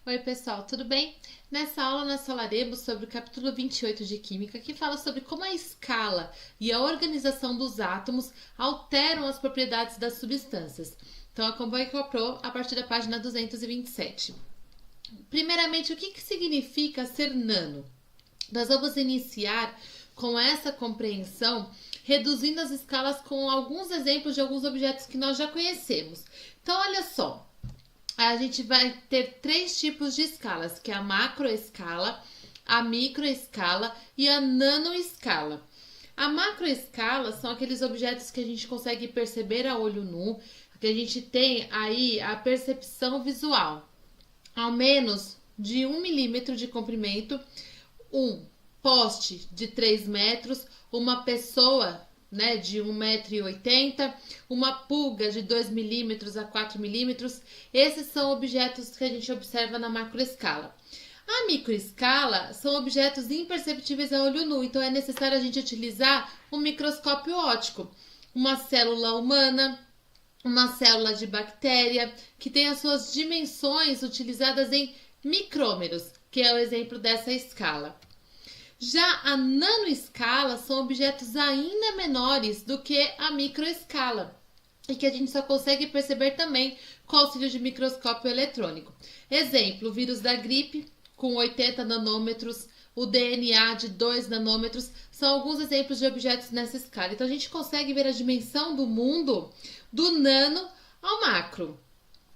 Oi pessoal, tudo bem? Nessa aula nós falaremos sobre o capítulo 28 de Química, que fala sobre como a escala e a organização dos átomos alteram as propriedades das substâncias. Então acompanhe com a Pro a partir da página 227. Primeiramente, o que significa ser nano? Nós vamos iniciar com essa compreensão, reduzindo as escalas com alguns exemplos de alguns objetos que nós já conhecemos. Então, olha só. A gente vai ter três tipos de escalas, que é a macroescala, a microescala e a nanoescala. A macroescala são aqueles objetos que a gente consegue perceber a olho nu, que a gente tem aí a percepção visual, ao menos de 1 milímetro de comprimento, um poste de 3 metros, uma pessoa de 1,80 m, uma pulga de 2 milímetros a 4 milímetros. Esses são objetos que a gente observa na macroescala. A microescala são objetos imperceptíveis a olho nu, então é necessário a gente utilizar um microscópio óptico, uma célula humana, uma célula de bactéria, que tem as suas dimensões utilizadas em micrômetros, que é o exemplo dessa escala. Já a nanoescala são objetos ainda menores do que a microescala e que a gente só consegue perceber também com auxílio de microscópio eletrônico. Exemplo, o vírus da gripe com 80 nanômetros, o DNA de 2 nanômetros, são alguns exemplos de objetos nessa escala. Então a gente consegue ver a dimensão do mundo do nano ao macro.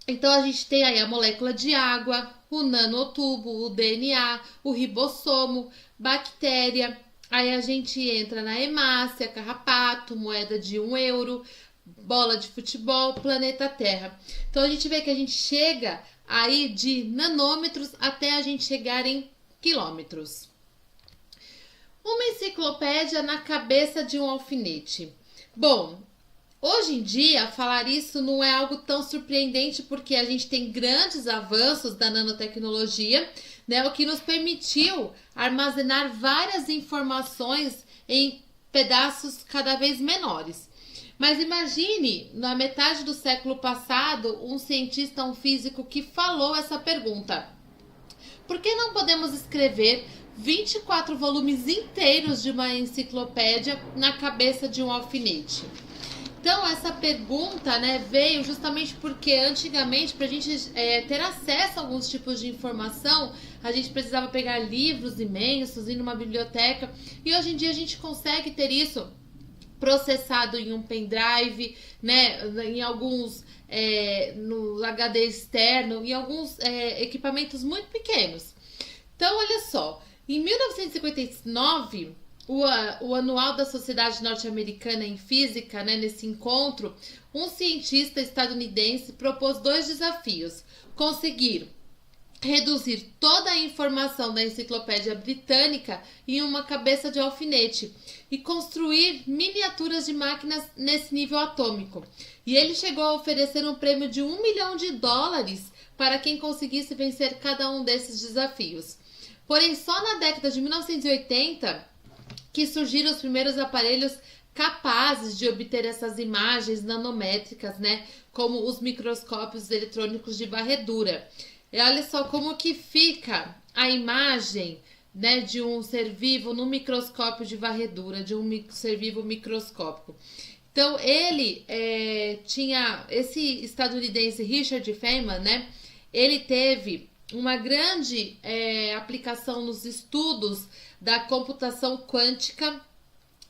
Então a gente tem aí a molécula de água, o nanotubo, o DNA, o ribossomo, bactéria. Aí a gente entra na hemácia, carrapato, moeda de 1 euro, bola de futebol, planeta Terra. Então a gente vê que a gente chega aí de nanômetros até a gente chegar em quilômetros. Uma enciclopédia na cabeça de um alfinete. Bom, hoje em dia, falar isso não é algo tão surpreendente porque a gente tem grandes avanços da nanotecnologia, o que nos permitiu armazenar várias informações em pedaços cada vez menores. Mas imagine, na metade do século passado, um cientista, um físico que falou essa pergunta: por que não podemos escrever 24 volumes inteiros de uma enciclopédia na cabeça de um alfinete? Então, essa pergunta veio justamente porque antigamente, para a gente ter acesso a alguns tipos de informação, a gente precisava pegar livros imensos, ir numa biblioteca, e hoje em dia a gente consegue ter isso processado em um pendrive, em alguns no HD externo, em alguns equipamentos muito pequenos. Então, olha só, em 1959... O anual da Sociedade Norte-Americana em Física, nesse encontro, um cientista estadunidense propôs 2 desafios: conseguir reduzir toda a informação da enciclopédia britânica em uma cabeça de alfinete e construir miniaturas de máquinas nesse nível atômico. E ele chegou a oferecer um prêmio de $1 milhão para quem conseguisse vencer cada um desses desafios. Porém, só na década de 1980... que surgiram os primeiros aparelhos capazes de obter essas imagens nanométricas, como os microscópios eletrônicos de varredura. E olha só como que fica a imagem, de um ser vivo no microscópio de varredura, de um ser vivo microscópico. Então, ele tinha, esse estadunidense Richard Feynman, ele teve uma grande aplicação nos estudos da computação quântica,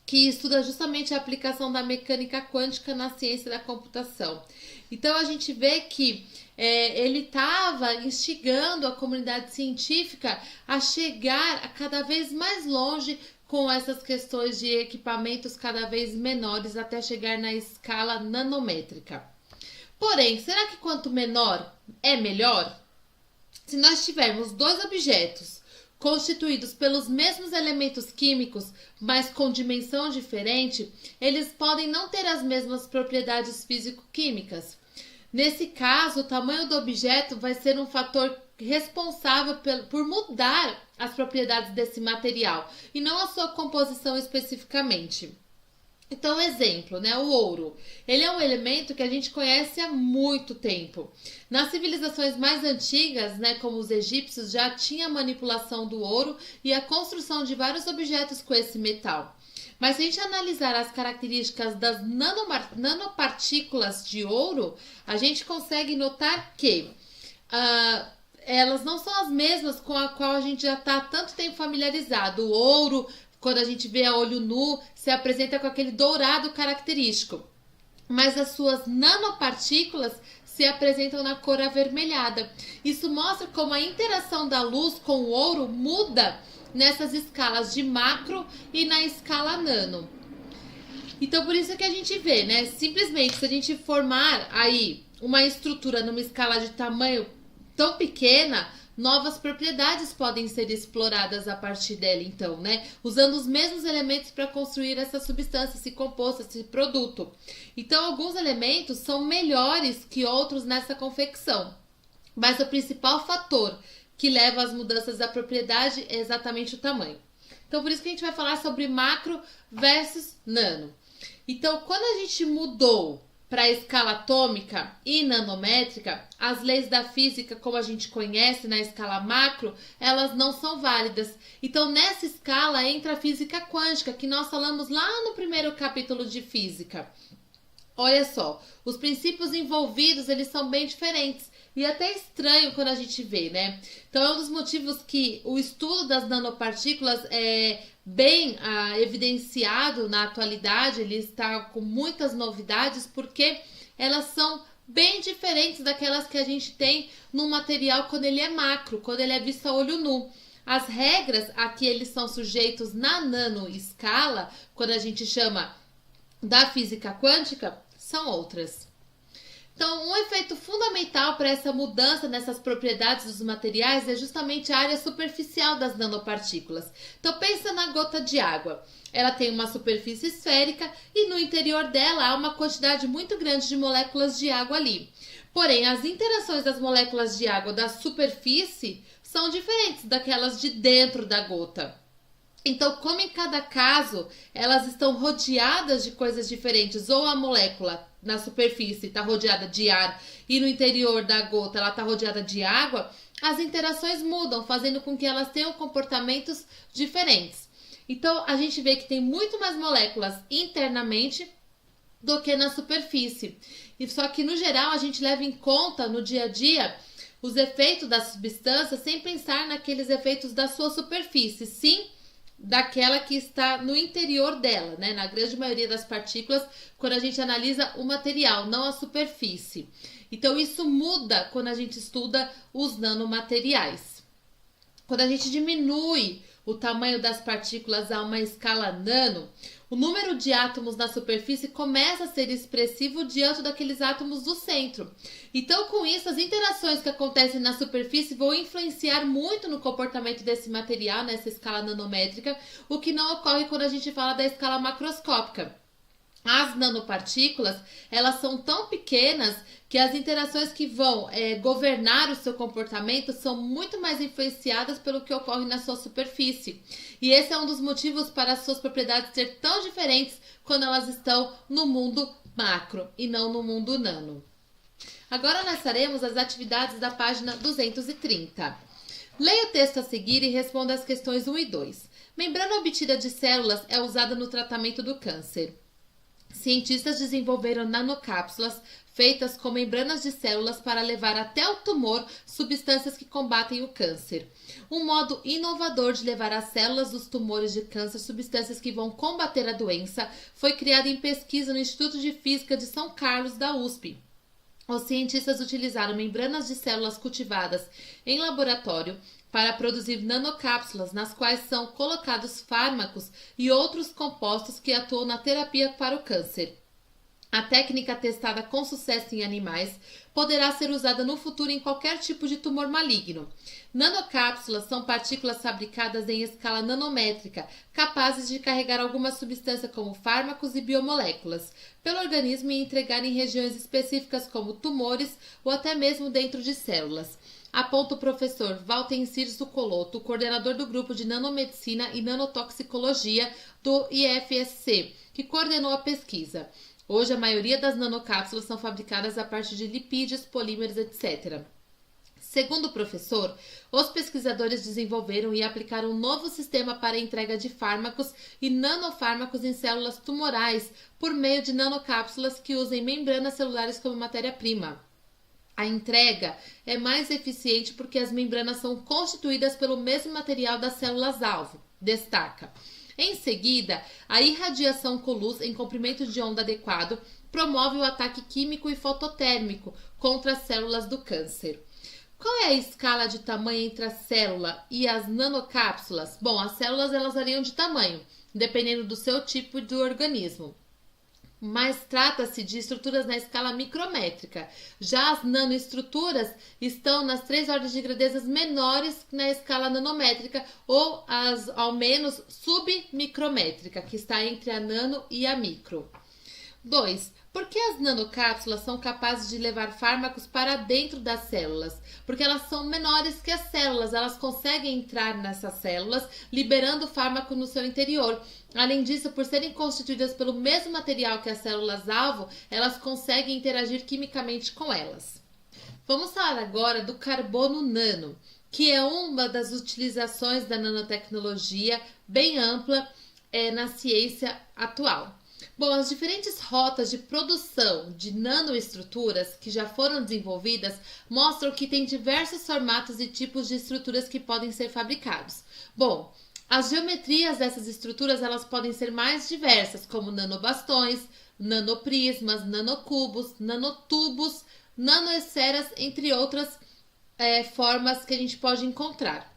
que estuda justamente a aplicação da mecânica quântica na ciência da computação. Então, a gente vê que ele estava instigando a comunidade científica a chegar a cada vez mais longe com essas questões de equipamentos cada vez menores até chegar na escala nanométrica. Porém, será que quanto menor é melhor? Se nós tivermos 2 objetos constituídos pelos mesmos elementos químicos, mas com dimensão diferente, eles podem não ter as mesmas propriedades físico-químicas. Nesse caso, o tamanho do objeto vai ser um fator responsável por mudar as propriedades desse material, e não a sua composição especificamente. Então, exemplo, né? O ouro. Ele é um elemento que a gente conhece há muito tempo. Nas civilizações mais antigas, né, como os egípcios, já tinha a manipulação do ouro e a construção de vários objetos com esse metal. Mas se a gente analisar as características das nanopartículas de ouro, a gente consegue notar que elas não são as mesmas com a qual a gente já está há tanto tempo familiarizado. O ouro, quando a gente vê a olho nu, se apresenta com aquele dourado característico. Mas as suas nanopartículas se apresentam na cor avermelhada. Isso mostra como a interação da luz com o ouro muda nessas escalas de macro e na escala nano. Então, por isso que a gente vê, né? Simplesmente, se a gente formar aí uma estrutura numa escala de tamanho tão pequena, novas propriedades podem ser exploradas a partir dela, então, né? Usando os mesmos elementos para construir essa substância, esse composto, esse produto. Então, alguns elementos são melhores que outros nessa confecção. Mas o principal fator que leva às mudanças da propriedade é exatamente o tamanho. Então, por isso que a gente vai falar sobre macro versus nano. Então, quando a gente mudou para a escala atômica e nanométrica, as leis da física, como a gente conhece na escala macro, elas não são válidas. Então, nessa escala entra a física quântica, que nós falamos lá no primeiro capítulo de física. Olha só, os princípios envolvidos, eles são bem diferentes. E até estranho quando a gente vê, né? Então, é um dos motivos que o estudo das nanopartículas é bem evidenciado na atualidade. Ele está com muitas novidades, porque elas são bem diferentes daquelas que a gente tem no material quando ele é macro, quando ele é visto a olho nu. As regras a que eles são sujeitos na nanoescala, quando a gente chama da física quântica, são outras. Então, um efeito fundamental para essa mudança nessas propriedades dos materiais é justamente a área superficial das nanopartículas. Então, pensa na gota de água. Ela tem uma superfície esférica e no interior dela há uma quantidade muito grande de moléculas de água ali. Porém, as interações das moléculas de água da superfície são diferentes daquelas de dentro da gota. Então, como em cada caso elas estão rodeadas de coisas diferentes, ou a molécula na superfície está rodeada de ar e no interior da gota ela está rodeada de água, as interações mudam, fazendo com que elas tenham comportamentos diferentes. Então, a gente vê que tem muito mais moléculas internamente do que na superfície. E só que, no geral, a gente leva em conta no dia a dia os efeitos da substância sem pensar naqueles efeitos da sua superfície, sim, daquela que está no interior dela, né? Na grande maioria das partículas, quando a gente analisa o material, não a superfície. Então, isso muda quando a gente estuda os nanomateriais. Quando a gente diminui o tamanho das partículas a uma escala nano, o número de átomos na superfície começa a ser expressivo diante daqueles átomos do centro. Então, com isso, as interações que acontecem na superfície vão influenciar muito no comportamento desse material, nessa escala nanométrica, o que não ocorre quando a gente fala da escala macroscópica. As nanopartículas, elas são tão pequenas que as interações que vão governar o seu comportamento são muito mais influenciadas pelo que ocorre na sua superfície. E esse é um dos motivos para as suas propriedades ser tão diferentes quando elas estão no mundo macro e não no mundo nano. Agora nós faremos as atividades da página 230. Leia o texto a seguir e responda as questões 1 e 2. Membrana obtida de células é usada no tratamento do câncer. Cientistas desenvolveram nanocápsulas feitas com membranas de células para levar até o tumor substâncias que combatem o câncer. Um modo inovador de levar às células dos tumores de câncer substâncias que vão combater a doença foi criado em pesquisa no Instituto de Física de São Carlos, da USP. Os cientistas utilizaram membranas de células cultivadas em laboratório para produzir nanocápsulas nas quais são colocados fármacos e outros compostos que atuam na terapia para o câncer. A técnica testada com sucesso em animais poderá ser usada no futuro em qualquer tipo de tumor maligno. Nanocápsulas são partículas fabricadas em escala nanométrica, capazes de carregar alguma substância como fármacos e biomoléculas pelo organismo e entregar em regiões específicas como tumores ou até mesmo dentro de células. aponta o professor Valtencir Zuccolotto, coordenador do grupo de nanomedicina e nanotoxicologia do IFSC, que coordenou a pesquisa. Hoje, a maioria das nanocápsulas são fabricadas a partir de lipídios, polímeros, etc. Segundo o professor, os pesquisadores desenvolveram e aplicaram um novo sistema para a entrega de fármacos e nanofármacos em células tumorais por meio de nanocápsulas que usem membranas celulares como matéria-prima. A entrega é mais eficiente porque as membranas são constituídas pelo mesmo material das células-alvo, destaca. Em seguida, a irradiação com luz em comprimento de onda adequado promove o ataque químico e fototérmico contra as células do câncer. Qual é a escala de tamanho entre a célula e as nanocápsulas? Bom, as células elas variam de tamanho, dependendo do seu tipo de organismo. Mas trata-se de estruturas na escala micrométrica. Já as nanoestruturas estão nas 3 ordens de grandezas menores na escala nanométrica ou as ao menos submicrométrica, que está entre a nano e a micro. 2. Por que as nanocápsulas são capazes de levar fármacos para dentro das células? Porque elas são menores que as células, elas conseguem entrar nessas células, liberando o fármaco no seu interior. Além disso, por serem constituídas pelo mesmo material que as células-alvo, elas conseguem interagir quimicamente com elas. Vamos falar agora do carbono nano, que é uma das utilizações da nanotecnologia bem ampla na ciência atual. Bom, as diferentes rotas de produção de nanoestruturas que já foram desenvolvidas mostram que tem diversos formatos e tipos de estruturas que podem ser fabricados. Bom, as geometrias dessas estruturas elas podem ser mais diversas, como nanobastões, nanoprismas, nanocubos, nanotubos, nanoesferas, entre outras formas que a gente pode encontrar.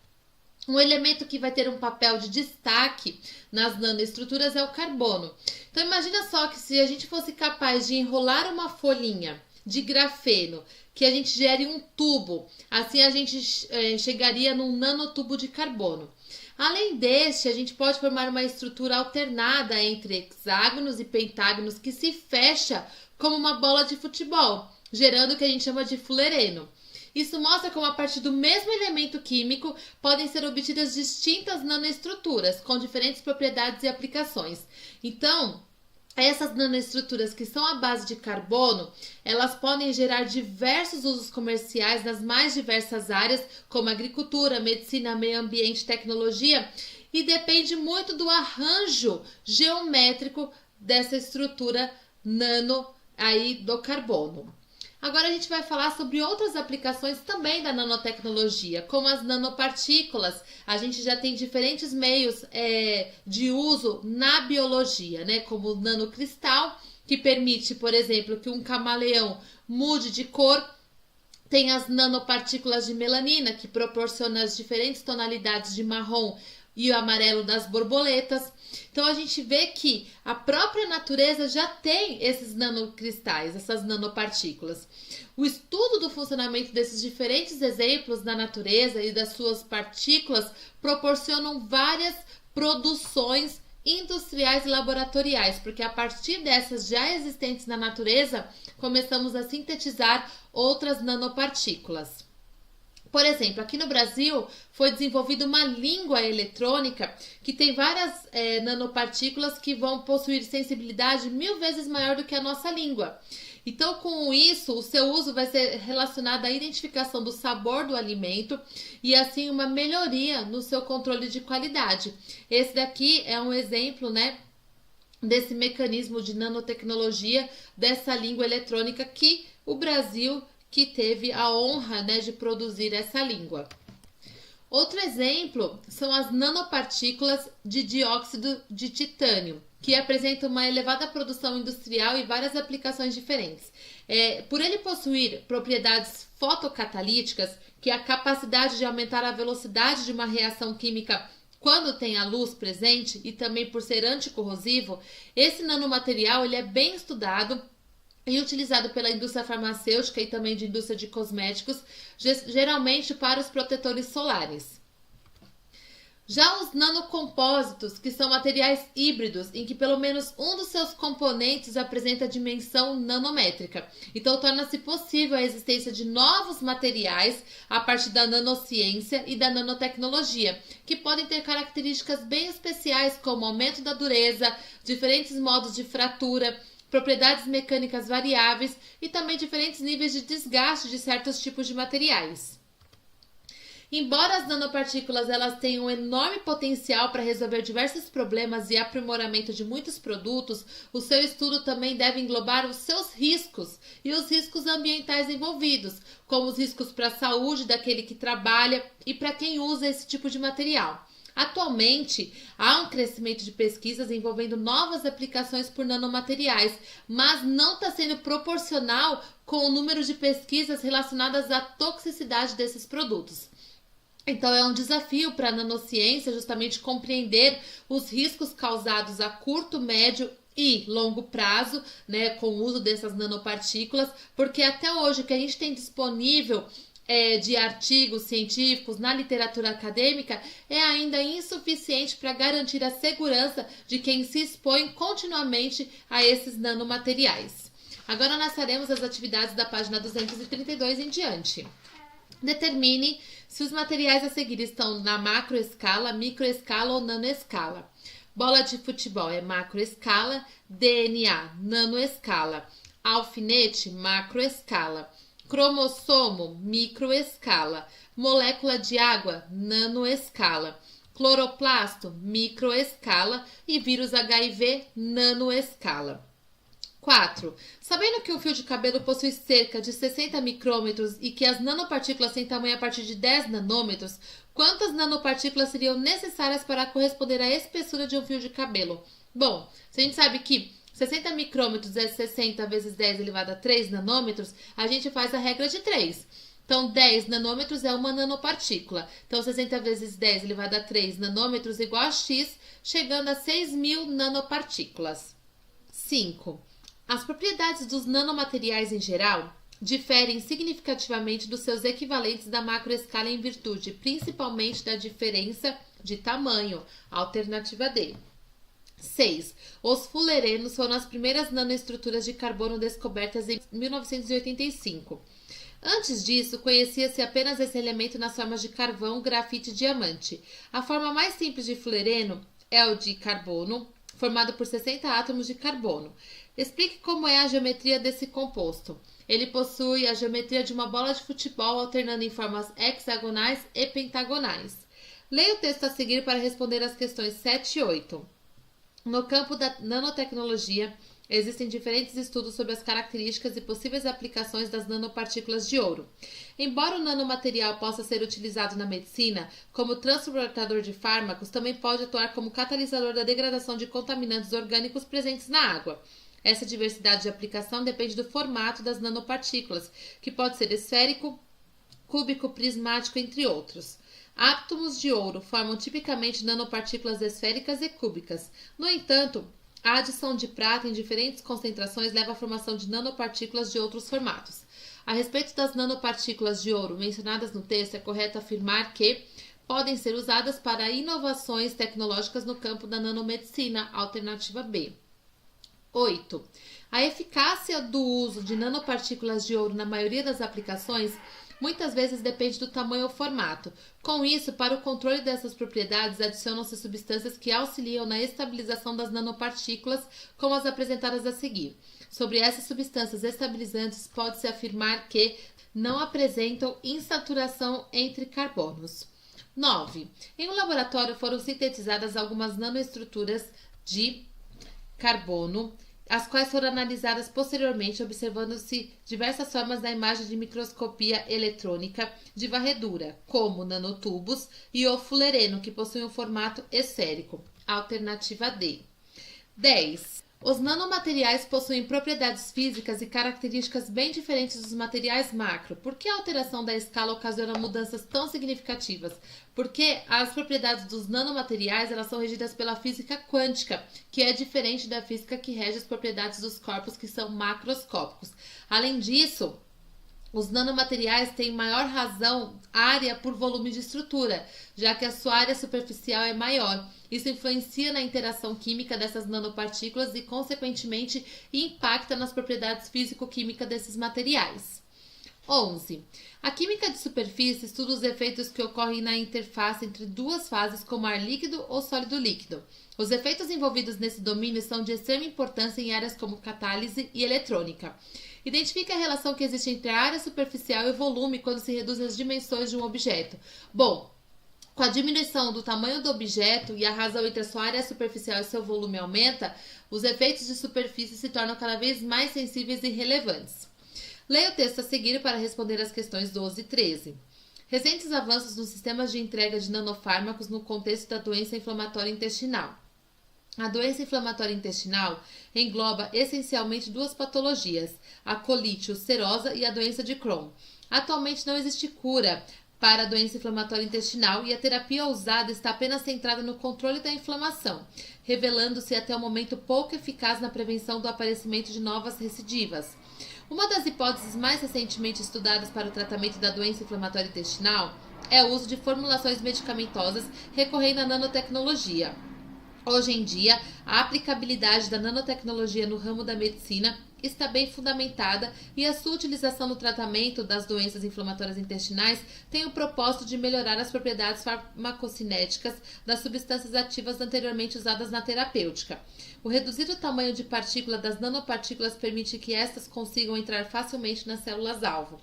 Um elemento que vai ter um papel de destaque nas nanoestruturas é o carbono. Então imagina só que se a gente fosse capaz de enrolar uma folhinha de grafeno, que a gente gere um tubo, assim a gente chegaria num nanotubo de carbono. Além deste, a gente pode formar uma estrutura alternada entre hexágonos e pentágonos que se fecha como uma bola de futebol, gerando o que a gente chama de fulereno. Isso mostra como a partir do mesmo elemento químico podem ser obtidas distintas nanoestruturas com diferentes propriedades e aplicações. Então, essas nanoestruturas que são à base de carbono, elas podem gerar diversos usos comerciais nas mais diversas áreas, como agricultura, medicina, meio ambiente, tecnologia, e depende muito do arranjo geométrico dessa estrutura nano aí do carbono. Agora a gente vai falar sobre outras aplicações também da nanotecnologia, como as nanopartículas. A gente já tem diferentes meios de uso na biologia, né? Como o nanocristal, que permite, por exemplo, que um camaleão mude de cor. Tem as nanopartículas de melanina, que proporcionam as diferentes tonalidades de marrom e o amarelo das borboletas. Então a gente vê que a própria natureza já tem esses nanocristais, essas nanopartículas. O estudo do funcionamento desses diferentes exemplos da natureza e das suas partículas proporcionam várias produções industriais e laboratoriais, porque a partir dessas já existentes na natureza, começamos a sintetizar outras nanopartículas. Por exemplo, aqui no Brasil foi desenvolvida uma língua eletrônica que tem várias nanopartículas que vão possuir sensibilidade 1000 vezes maior do que a nossa língua. Então, com isso, o seu uso vai ser relacionado à identificação do sabor do alimento e, assim, uma melhoria no seu controle de qualidade. Esse daqui é um exemplo, né, desse mecanismo de nanotecnologia, dessa língua eletrônica que o Brasil que teve a honra, né, de produzir essa língua. Outro exemplo são as nanopartículas de dióxido de titânio, que apresentam uma elevada produção industrial e várias aplicações diferentes. Por ele possuir propriedades fotocatalíticas, que é a capacidade de aumentar a velocidade de uma reação química quando tem a luz presente, e também por ser anticorrosivo, esse nanomaterial ele é bem estudado e utilizado pela indústria farmacêutica e também de indústria de cosméticos, geralmente para os protetores solares. Já os nanocompósitos, que são materiais híbridos, em que pelo menos um dos seus componentes apresenta dimensão nanométrica. Então, torna-se possível a existência de novos materiais a partir da nanociência e da nanotecnologia, que podem ter características bem especiais, como aumento da dureza, diferentes modos de fratura, propriedades mecânicas variáveis e também diferentes níveis de desgaste de certos tipos de materiais. Embora as nanopartículas elas tenham um enorme potencial para resolver diversos problemas e aprimoramento de muitos produtos, o seu estudo também deve englobar os seus riscos e os riscos ambientais envolvidos, como os riscos para a saúde daquele que trabalha e para quem usa esse tipo de material. Atualmente, há um crescimento de pesquisas envolvendo novas aplicações por nanomateriais, mas não está sendo proporcional com o número de pesquisas relacionadas à toxicidade desses produtos. Então, é um desafio para a nanociência justamente compreender os riscos causados a curto, médio e longo prazo, né, com o uso dessas nanopartículas, porque até hoje o que a gente tem disponível de artigos científicos na literatura acadêmica é ainda insuficiente para garantir a segurança de quem se expõe continuamente a esses nanomateriais. Agora nós faremos as atividades da página 232 em diante. Determine se os materiais a seguir estão na macroescala, microescala ou nanoescala. Bola de futebol é macroescala, DNA, nanoescala. Alfinete, macroescala. Cromossomo, microescala. Molécula de água, nanoescala. Cloroplasto, microescala. E vírus HIV, nanoescala. 4. Sabendo que um fio de cabelo possui cerca de 60 micrômetros e que as nanopartículas têm tamanho a partir de 10 nanômetros, quantas nanopartículas seriam necessárias para corresponder à espessura de um fio de cabelo? Bom, se a gente sabe que 60 micrômetros é 60 vezes 10 elevado a 3 nanômetros, a gente faz a regra de 3. Então, 10 nanômetros é uma nanopartícula. Então, 60 vezes 10 elevado a 3 nanômetros igual a x, chegando a 6.000 nanopartículas. 5. As propriedades dos nanomateriais em geral diferem significativamente dos seus equivalentes da macroescala em virtude, principalmente da diferença de tamanho, alternativa D. 6. Os fullerenos foram as primeiras nanoestruturas de carbono descobertas em 1985. Antes disso, conhecia-se apenas esse elemento nas formas de carvão, grafite e diamante. A forma mais simples de fullereno é o de carbono, formado por 60 átomos de carbono. Explique como é a geometria desse composto. Ele possui a geometria de uma bola de futebol, alternando em formas hexagonais e pentagonais. Leia o texto a seguir para responder às questões 7 e 8. No campo da nanotecnologia, existem diferentes estudos sobre as características e possíveis aplicações das nanopartículas de ouro. Embora o nanomaterial possa ser utilizado na medicina como transportador de fármacos, também pode atuar como catalisador da degradação de contaminantes orgânicos presentes na água. Essa diversidade de aplicação depende do formato das nanopartículas, que pode ser esférico, cúbico, prismático, entre outros. Átomos de ouro formam tipicamente nanopartículas esféricas e cúbicas. No entanto, a adição de prata em diferentes concentrações leva à formação de nanopartículas de outros formatos. A respeito das nanopartículas de ouro mencionadas no texto, é correto afirmar que podem ser usadas para inovações tecnológicas no campo da nanomedicina, alternativa B. 8. A eficácia do uso de nanopartículas de ouro na maioria das aplicações muitas vezes depende do tamanho ou formato. Com isso, para o controle dessas propriedades, adicionam-se substâncias que auxiliam na estabilização das nanopartículas, como as apresentadas a seguir. Sobre essas substâncias estabilizantes, pode-se afirmar que não apresentam insaturação entre carbonos. 9. Em um laboratório foram sintetizadas algumas nanoestruturas de carbono, as quais foram analisadas posteriormente, observando-se diversas formas da imagem de microscopia eletrônica de varredura, como nanotubos e o fullereno, que possuem um formato esférico. Alternativa D. 10. Os nanomateriais possuem propriedades físicas e características bem diferentes dos materiais macro. Por que a alteração da escala ocasiona mudanças tão significativas? Porque as propriedades dos nanomateriais elas são regidas pela física quântica, que é diferente da física que rege as propriedades dos corpos que são macroscópicos. Além disso, Os nanomateriais têm maior razão área por volume de estrutura, já que a sua área superficial é maior. Isso influencia na interação química dessas nanopartículas e, consequentemente, impacta nas propriedades físico-químicas desses materiais. 11. A química de superfície estuda os efeitos que ocorrem na interface entre duas fases como ar líquido ou sólido líquido. Os efeitos envolvidos nesse domínio são de extrema importância em áreas como catálise e eletrônica. Identifique a relação que existe entre a área superficial e o volume quando se reduz as dimensões de um objeto. Bom, com a diminuição do tamanho do objeto e a razão entre a sua área superficial e seu volume aumenta, os efeitos de superfície se tornam cada vez mais sensíveis e relevantes. Leia o texto a seguir para responder às questões 12 e 13. Recentes avanços nos sistemas de entrega de nanofármacos no contexto da doença inflamatória intestinal. A doença inflamatória intestinal engloba essencialmente duas patologias, a colite ulcerosa e a doença de Crohn. Atualmente não existe cura para a doença inflamatória intestinal e a terapia usada está apenas centrada no controle da inflamação, revelando-se até o momento pouco eficaz na prevenção do aparecimento de novas recidivas. Uma das hipóteses mais recentemente estudadas para o tratamento da doença inflamatória intestinal é o uso de formulações medicamentosas recorrendo à nanotecnologia. Hoje em dia, a aplicabilidade da nanotecnologia no ramo da medicina está bem fundamentada e a sua utilização no tratamento das doenças inflamatórias intestinais tem o propósito de melhorar as propriedades farmacocinéticas das substâncias ativas anteriormente usadas na terapêutica. O reduzido tamanho de partícula das nanopartículas permite que estas consigam entrar facilmente nas células-alvo.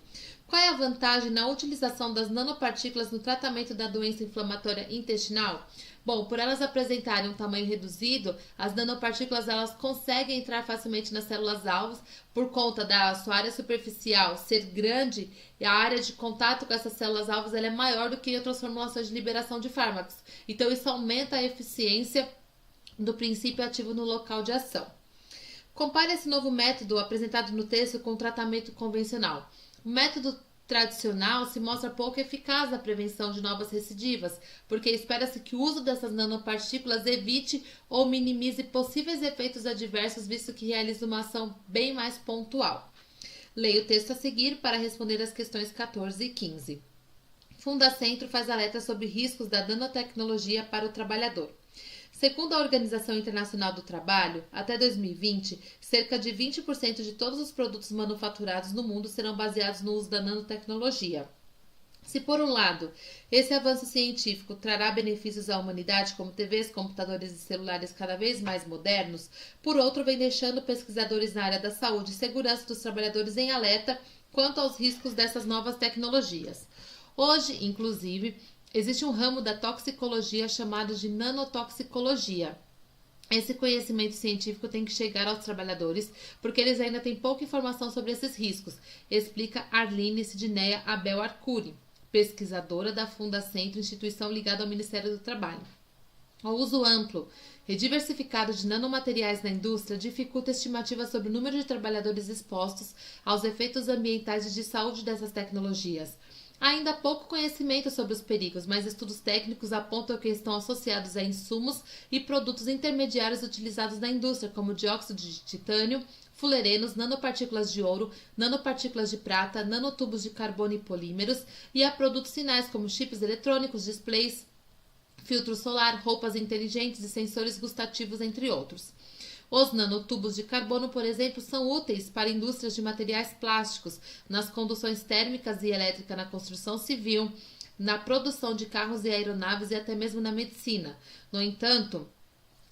Qual é a vantagem na utilização das nanopartículas no tratamento da doença inflamatória intestinal? Bom, por elas apresentarem um tamanho reduzido, as nanopartículas elas conseguem entrar facilmente nas células-alvos por conta da sua área superficial ser grande e a área de contato com essas células-alvos ela é maior do que em outras formulações de liberação de fármacos. Então, isso aumenta a eficiência do princípio ativo no local de ação. Compare esse novo método apresentado no texto com o tratamento convencional. O método tradicional se mostra pouco eficaz na prevenção de novas recidivas, porque espera-se que o uso dessas nanopartículas evite ou minimize possíveis efeitos adversos, visto que realiza uma ação bem mais pontual. Leia o texto a seguir para responder às questões 14 e 15. Fundacentro faz alerta sobre riscos da nanotecnologia para o trabalhador. Segundo a Organização Internacional do Trabalho, até 2020, cerca de 20% de todos os produtos manufaturados no mundo serão baseados no uso da nanotecnologia. Se, por um lado, esse avanço científico trará benefícios à humanidade, como TVs, computadores e celulares cada vez mais modernos, por outro, vem deixando pesquisadores na área da saúde e segurança dos trabalhadores em alerta quanto aos riscos dessas novas tecnologias. Hoje, inclusive, existe um ramo da toxicologia chamado de nanotoxicologia. Esse conhecimento científico tem que chegar aos trabalhadores, porque eles ainda têm pouca informação sobre esses riscos, explica Arline Sidneia Abel Arcuri, pesquisadora da Fundacentro, instituição ligada ao Ministério do Trabalho. O uso amplo e diversificado de nanomateriais na indústria dificulta a estimativa sobre o número de trabalhadores expostos aos efeitos ambientais e de saúde dessas tecnologias. Há ainda pouco conhecimento sobre os perigos, mas estudos técnicos apontam que estão associados a insumos e produtos intermediários utilizados na indústria, como dióxido de titânio, fulerenos, nanopartículas de ouro, nanopartículas de prata, nanotubos de carbono e polímeros, e a produtos finais, como chips eletrônicos, displays, filtro solar, roupas inteligentes e sensores gustativos, entre outros. Os nanotubos de carbono, por exemplo, são úteis para indústrias de materiais plásticos, nas conduções térmicas e elétricas na construção civil, na produção de carros e aeronaves e até mesmo na medicina. No entanto,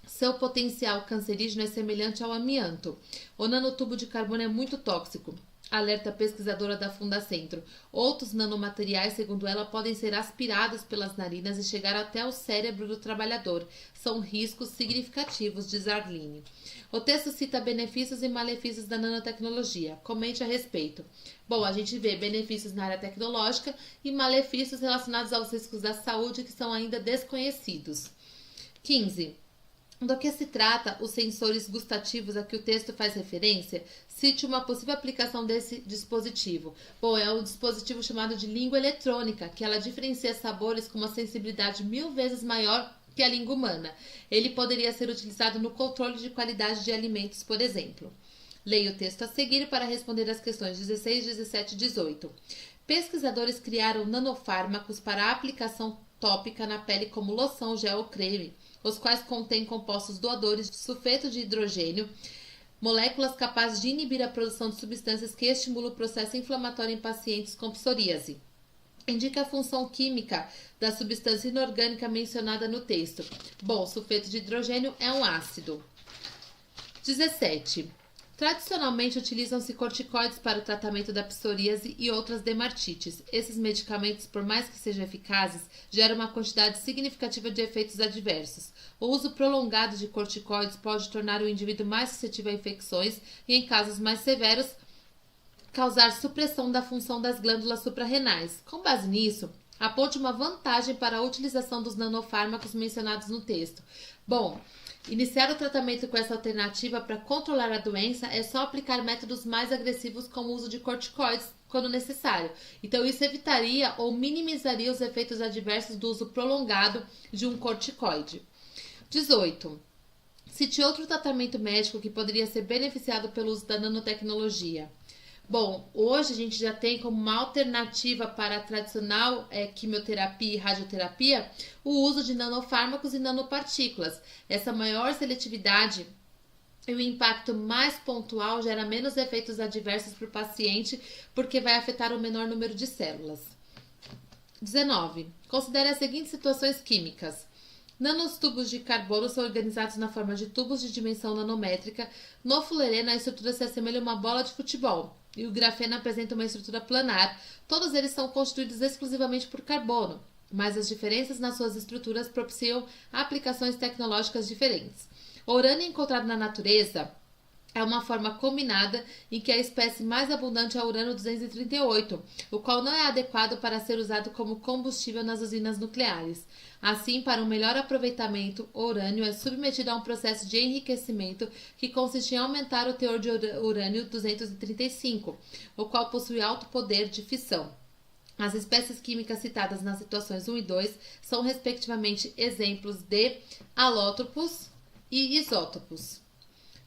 seu potencial cancerígeno é semelhante ao amianto. O nanotubo de carbono é muito tóxico, alerta a pesquisadora da Fundacentro. Outros nanomateriais, segundo ela, podem ser aspirados pelas narinas e chegar até o cérebro do trabalhador. São riscos significativos, diz Arline. O texto cita benefícios e malefícios da nanotecnologia. Comente a respeito. Bom, a gente vê benefícios na área tecnológica e malefícios relacionados aos riscos da saúde que são ainda desconhecidos. 15. Do que se trata os sensores gustativos a que o texto faz referência? Cite uma possível aplicação desse dispositivo. Bom, é um dispositivo chamado de língua eletrônica, que ela diferencia sabores com uma sensibilidade 1000 vezes maior que a língua humana. Ele poderia ser utilizado no controle de qualidade de alimentos, por exemplo. Leia o texto a seguir para responder as questões 16, 17 e 18. Pesquisadores criaram nanofármacos para aplicação tópica na pele como loção, gel ou creme, os quais contêm compostos doadores de sulfeto de hidrogênio, moléculas capazes de inibir a produção de substâncias que estimulam o processo inflamatório em pacientes com psoríase. Indica a função química da substância inorgânica mencionada no texto. Bom, sulfeto de hidrogênio é um ácido. 17. Tradicionalmente utilizam-se corticoides para o tratamento da psoríase e outras dermatites. Esses medicamentos, por mais que sejam eficazes, geram uma quantidade significativa de efeitos adversos. O uso prolongado de corticoides pode tornar o indivíduo mais suscetível a infecções e, em casos mais severos, causar supressão da função das glândulas suprarrenais. Com base nisso, aponte uma vantagem para a utilização dos nanofármacos mencionados no texto. Bom, iniciar o tratamento com essa alternativa para controlar a doença é só aplicar métodos mais agressivos como o uso de corticoides quando necessário. Então, isso evitaria ou minimizaria os efeitos adversos do uso prolongado de um corticoide. 18. Cite outro tratamento médico que poderia ser beneficiado pelo uso da nanotecnologia. Bom, hoje a gente já tem como uma alternativa para a tradicional quimioterapia e radioterapia o uso de nanofármacos e nanopartículas. Essa maior seletividade e o impacto mais pontual gera menos efeitos adversos para o paciente, porque vai afetar o menor número de células. 19. Considere as seguintes situações químicas. Nanotubos de carbono são organizados na forma de tubos de dimensão nanométrica. No fullereno, a estrutura se assemelha a uma bola de futebol e o grafeno apresenta uma estrutura planar. Todos eles são constituídos exclusivamente por carbono, mas as diferenças nas suas estruturas propiciam aplicações tecnológicas diferentes. O urânio encontrado na natureza é uma forma combinada em que a espécie mais abundante é o urânio-238, o qual não é adequado para ser usado como combustível nas usinas nucleares. Assim, para um melhor aproveitamento, o urânio é submetido a um processo de enriquecimento que consiste em aumentar o teor de urânio-235, o qual possui alto poder de fissão. As espécies químicas citadas nas situações 1 e 2 são, respectivamente, exemplos de alótropos e isótopos.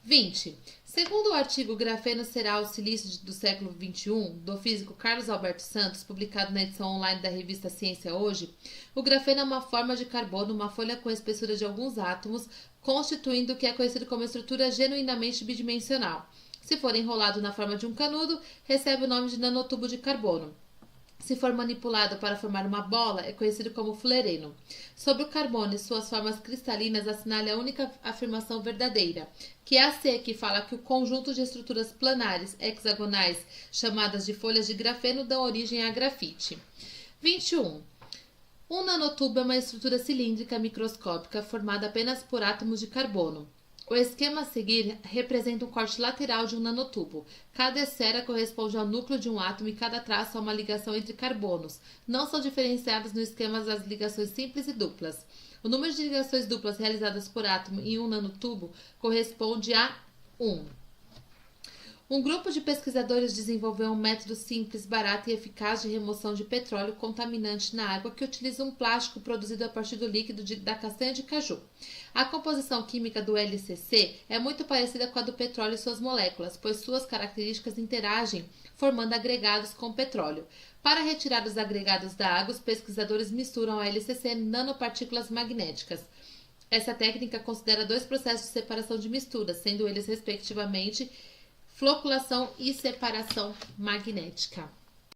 20. Segundo o artigo Grafeno será o silício do século XXI, do físico Carlos Alberto Santos, publicado na edição online da revista Ciência Hoje, o grafeno é uma forma de carbono, uma folha com espessura de alguns átomos, constituindo o que é conhecido como estrutura genuinamente bidimensional. Se for enrolado na forma de um canudo, recebe o nome de nanotubo de carbono. Se for manipulado para formar uma bola, é conhecido como fullereno. Sobre o carbono e suas formas cristalinas, assinale a única afirmação verdadeira, que é a C, que fala que o conjunto de estruturas planares hexagonais, chamadas de folhas de grafeno, dão origem à grafite. 21. Um nanotubo é uma estrutura cilíndrica microscópica formada apenas por átomos de carbono. O esquema a seguir representa um corte lateral de um nanotubo. Cada esfera corresponde ao núcleo de um átomo e cada traço a uma ligação entre carbonos. Não são diferenciadas no esquema as ligações simples e duplas. O número de ligações duplas realizadas por átomo em um nanotubo corresponde a 1. Um grupo de pesquisadores desenvolveu um método simples, barato e eficaz de remoção de petróleo contaminante na água que utiliza um plástico produzido a partir do líquido da castanha de caju. A composição química do LCC é muito parecida com a do petróleo e suas moléculas, pois suas características interagem formando agregados com o petróleo. Para retirar os agregados da água, os pesquisadores misturam a LCC nanopartículas magnéticas. Essa técnica considera dois processos de separação de misturas, sendo eles, respectivamente, floculação e separação magnética.